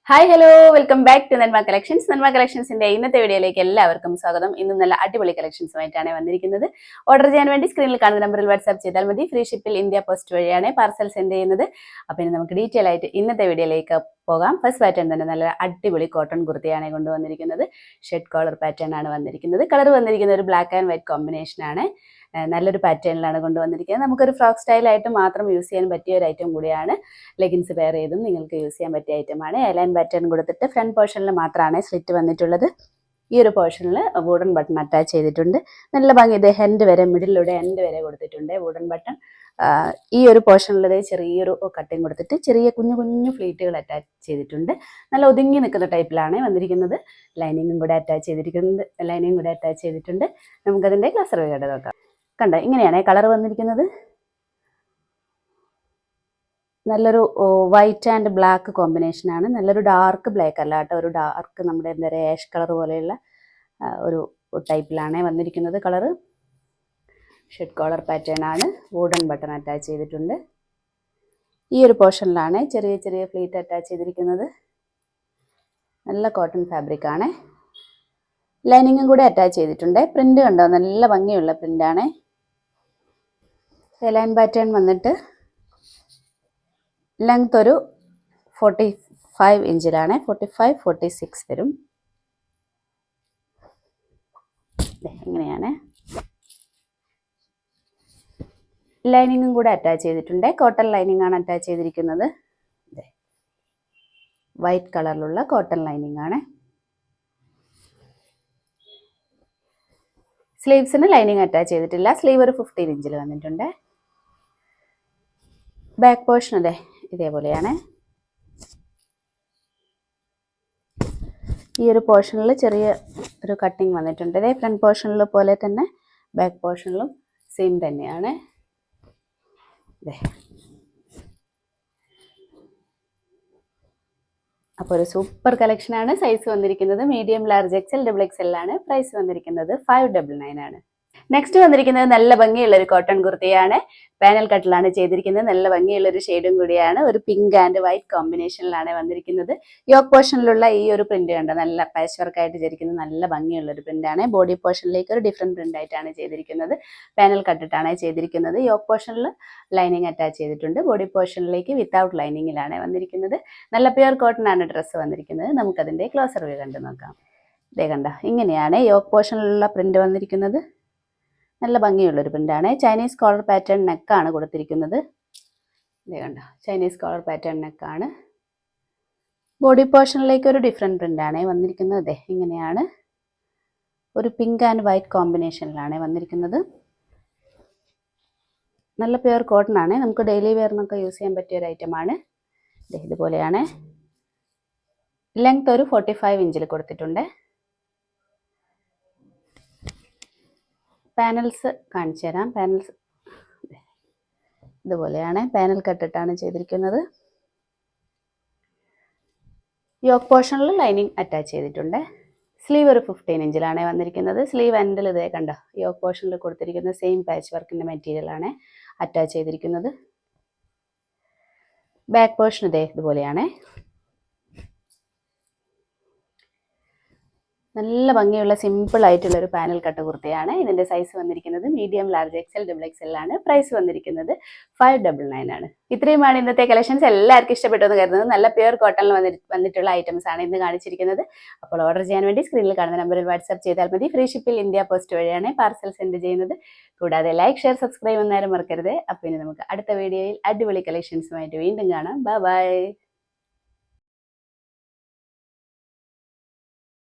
Hi hello welcome back to Nanma collections. Nanma കളക്ഷൻസിന്റെ ഇന്നത്തെ വീഡിയോയിലേക്ക് എല്ലാവർക്കും സ്വാഗതം. ഇന്ന് നല്ല അടിപൊളി കളക്ഷൻസുമായിട്ടാണ് വന്നിരിക്കുന്നത്. ഓർഡർ ചെയ്യാൻ വേണ്ടി സ്ക്രീനിൽ കാണുന്ന നമ്പറിൽ വാട്സ്ആപ്പ് ചെയ്താൽ മതി. ഫ്രീ ഷിപ്പിൽ ഇന്ത്യ പോസ്റ്റ് വഴിയാണ് പാർസൽ സെൻഡ് ചെയ്യുന്നത്. അപ്പം ഇനി നമുക്ക് ഡീറ്റെയിൽ ആയിട്ട് ഇന്നത്തെ വീഡിയോയിലേക്ക് പോകാം. ഫസ്റ്റ് പാറ്റേൺ തന്നെ നല്ല അടിപൊളി കോട്ടൺ കുർത്തിയാണ് കൊണ്ടുവന്നിരിക്കുന്നത്. ഷെഡ് കോളർ പാറ്റേൺ ആണ് വന്നിരിക്കുന്നത്. കളർ വന്നിരിക്കുന്നത് ഒരു ബ്ലാക്ക് ആൻഡ് വൈറ്റ് കോമ്പിനേഷൻ ആണ്. നല്ലൊരു പാറ്റേണിലാണ് കൊണ്ടുവന്നിരിക്കുന്നത്. നമുക്കൊരു ഫ്രോക്ക് സ്റ്റൈലായിട്ട് മാത്രം യൂസ് ചെയ്യാൻ പറ്റിയ ഒരു ഐറ്റം കൂടിയാണ്. ലെഗിൻസ് വെയർ ചെയ്തും നിങ്ങൾക്ക് യൂസ് ചെയ്യാൻ പറ്റിയ ഐറ്റമാണ്. എലൈൻ പാറ്റേൺ കൊടുത്തിട്ട് ഫ്രണ്ട് പോർഷനിൽ മാത്രമാണ് സ്ലിറ്റ് വന്നിട്ടുള്ളത്. ഈ ഒരു പോർഷനിൽ വുഡൻ ബട്ടൺ അറ്റാച്ച് ചെയ്തിട്ടുണ്ട്. നല്ല ഭംഗി. ഇത് ഹെൻഡ് വരെ മിഡിലൂടെ എൻഡ് വരെ കൊടുത്തിട്ടുണ്ട് വുഡൻ ബട്ടൺ. ഈ ഒരു പോർഷനിൽ ചെറിയൊരു കട്ടിങ് കൊടുത്തിട്ട് ചെറിയ കുഞ്ഞു കുഞ്ഞു ഫ്ലീറ്റുകൾ അറ്റാച്ച് ചെയ്തിട്ടുണ്ട്. നല്ല ഒതുങ്ങി നിൽക്കുന്ന ടൈപ്പിലാണ് വന്നിരിക്കുന്നത്. ലൈനിങ്ങും കൂടെ അറ്റാച്ച് ചെയ്തിട്ടുണ്ട്. നമുക്കതിൻ്റെ ക്ലസ്റ്റർ വേഗം നോക്കാം. കണ്ടോ, ഇങ്ങനെയാണ് കളർ വന്നിരിക്കുന്നത്. നല്ലൊരു വൈറ്റ് ആൻഡ് ബ്ലാക്ക് കോമ്പിനേഷനാണ്. നല്ലൊരു ഡാർക്ക് ബ്ലാക്ക് അല്ല കേട്ടോ, ഒരു ഡാർക്ക് നമ്മുടെ എന്താ പറയുക ആഷ് കളർ പോലെയുള്ള ഒരു ടൈപ്പിലാണ് വന്നിരിക്കുന്നത് കളറ്. ഷെഡ് കോളർ പാറ്റേൺ ആണ്. വുഡൻ ബട്ടൺ അറ്റാച്ച് ചെയ്തിട്ടുണ്ട്. ഈ ഒരു പോർഷനിലാണ് ചെറിയ ചെറിയ ഫ്ലീറ്റ് അറ്റാച്ച് ചെയ്തിരിക്കുന്നത്. നല്ല കോട്ടൺ ഫാബ്രിക് ആണ്. ലൈനിങ്ങും കൂടെ അറ്റാച്ച് ചെയ്തിട്ടുണ്ട്. പ്രിന്റ് കണ്ടോ, നല്ല ഭംഗിയുള്ള പ്രിന്റാണ്. ലൈൻ പാറ്റേൺ വന്നിട്ട് ലെങ്ത് ഒരു 45 ഇഞ്ചിലാണ്. 45-46 വരും. ഇങ്ങനെയാണ്. ലൈനിങ്ങും കൂടെ അറ്റാച്ച് ചെയ്തിട്ടുണ്ട്. കോട്ടൺ ലൈനിങ് ആണ് അറ്റാച്ച് ചെയ്തിരിക്കുന്നത്. വൈറ്റ് കളറിലുള്ള കോട്ടൺ ലൈനിങ് ആണ്. സ്ലീവ്സിന് ലൈനിങ് അറ്റാച്ച് ചെയ്തിട്ടില്ല. സ്ലീവ് ഒരു 15 ഇഞ്ചിൽ വന്നിട്ടുണ്ട്. ബാക്ക് പോർഷൻ അതെ ഇതേപോലെയാണ്. ഈ ഒരു പോർഷനിൽ ചെറിയ ഒരു കട്ടിങ് വന്നിട്ടുണ്ട്. ഇതേ ഫ്രണ്ട് പോർഷനിൽ പോലെ തന്നെ ബാക്ക് പോർഷനിലും സെയിം തന്നെയാണ്. അപ്പോൾ ഒരു സൂപ്പർ കളക്ഷനാണ്. സൈസ് വന്നിരിക്കുന്നത് medium, large, XL, double XL ആണ്. പ്രൈസ് വന്നിരിക്കുന്നത് 599 ആണ്. നെക്സ്റ്റ് വന്നിരിക്കുന്നത് നല്ല ഭംഗിയുള്ള ഒരു കോട്ടൺ കുർത്തിയാണ്. പാനൽ കട്ടിലാണ് ചെയ്തിരിക്കുന്നത്. നല്ല ഭംഗിയുള്ള ഒരു ഷെയ്ഡും കൂടിയാണ്. ഒരു പിങ്ക് ആൻഡ് വൈറ്റ് കോമ്പിനേഷനിലാണ് വന്നിരിക്കുന്നത്. യോക്ക് പോർഷനിലുള്ള ഈ ഒരു പ്രിന്റ് കണ്ടോ, നല്ല പാച്ച് വർക്ക് ആയിട്ട് ചെയ്തിരിക്കുന്ന നല്ല ഭംഗിയുള്ള ഒരു പ്രിന്റാണ്. ബോഡി പോർഷനിലേക്ക് ഒരു ഡിഫറെന്റ് പ്രിന്റ് ആയിട്ടാണ് ചെയ്തിരിക്കുന്നത്. പാനൽ കട്ടിട്ടാണ് ചെയ്തിരിക്കുന്നത്. യോക്ക് പോർഷനിൽ ലൈനിങ് അറ്റാച്ച് ചെയ്തിട്ടുണ്ട്. ബോഡി പോർഷനിലേക്ക് വിത്തൗട്ട് ലൈനിങ്ങിലാണ് വന്നിരിക്കുന്നത്. നല്ല പ്യുർ കോട്ടൺ ആണ് ഡ്രസ്സ് വന്നിരിക്കുന്നത്. നമുക്കതിന്റെ ക്ലോസർ വ്യൂ കണ്ടു നോക്കാം. ഇതേ കണ്ട, ഇങ്ങനെയാണ് യോക്ക് പോർഷനിലുള്ള പ്രിന്റ് വന്നിരിക്കുന്നത്. നല്ല ഭംഗിയുള്ളൊരു പ്രിന്റാണ്. ചൈനീസ് കോളർ പാറ്റേൺ നെക്കാണ് കൊടുത്തിരിക്കുന്നത്. ഇതേ കണ്ടോ, ചൈനീസ് കോളർ പാറ്റേൺ നെക്കാണ്. ബോഡി പോർഷനിലേക്ക് ഒരു ഡിഫറെൻറ്റ് പ്രിന്റാണ് വന്നിരിക്കുന്നത്. അതെ ഇങ്ങനെയാണ്. ഒരു പിങ്ക് ആൻഡ് വൈറ്റ് കോമ്പിനേഷനിലാണ് വന്നിരിക്കുന്നത്. നല്ല പ്യുർ കോട്ടൺ ആണ്. നമുക്ക് ഡെയിലി വെയറിനൊക്കെ യൂസ് ചെയ്യാൻ പറ്റിയ ഒരു ഐറ്റമാണ്. ഇതുപോലെയാണ്. ലെങ്ത് ഒരു 45 ഇഞ്ചിൽ കൊടുത്തിട്ടുണ്ട്. പാനൽസ് കാണിച്ചു തരാം. പാനൽസ് ഇതുപോലെയാണ്. പാനൽ കട്ടിട്ടാണ് ചെയ്തിരിക്കുന്നത്. യോക്ക് പോർഷനിൽ ലൈനിങ് അറ്റാച്ച് ചെയ്തിട്ടുണ്ട്. സ്ലീവ് ഒരു 15 ഇഞ്ചിലാണ് വന്നിരിക്കുന്നത്. സ്ലീവ് എൻഡിൽ ഇതേ കണ്ടോ, യോക്ക് പോർഷനിൽ കൊടുത്തിരിക്കുന്ന സെയിം പാച്ച് വർക്കിൻ്റെ മെറ്റീരിയലാണ് അറ്റാച്ച് ചെയ്തിരിക്കുന്നത്. ബാക്ക് പോർഷൻ ഇതേ ഇതുപോലെയാണ്. നല്ല ഭംഗിയുള്ള സിമ്പിൾ ആയിട്ടുള്ള ഒരു പാനൽ കട്ട് കുർത്തിയാണ്. ഇതിന്റെ സൈസ് വന്നിരിക്കുന്നത് medium, large, XL, double XL ആണ്. പ്രൈസ് വന്നിരിക്കുന്നത് 599 ആണ്. ഇത്രയുമാണ് ഇന്നത്തെ കളക്ഷൻസ്. എല്ലാവർക്കും ഇഷ്ടപ്പെട്ടു എന്ന് കരുതുന്നത്. നല്ല പ്യുർ കോട്ടണിൽ വന്നിട്ടുള്ള ഐറ്റംസ് ആണ് ഇന്ന് കാണിച്ചിരിക്കുന്നത്. അപ്പോൾ ഓർഡർ ചെയ്യാൻ വേണ്ടി സ്ക്രീനിൽ കാണുന്ന നമ്പറിൽ വാട്സ്ആപ്പ് ചെയ്താൽ മതി. ഫ്രീ ഷിപ്പിൽ ഇന്ത്യ പോസ്റ്റ് വഴിയാണ് പാർസൽ സെൻഡ് ചെയ്യുന്നത്. കൂടാതെ ലൈക്ക്, ഷെയർ, സബ്സ്ക്രൈബ് ഒന്നാലും മറക്കരുത്. അപ്പോൾ ഇനി നമുക്ക് അടുത്ത വീഡിയോയിൽ അടിപൊളി കളക്ഷൻസുമായിട്ട് വീണ്ടും കാണാം. ബൈ.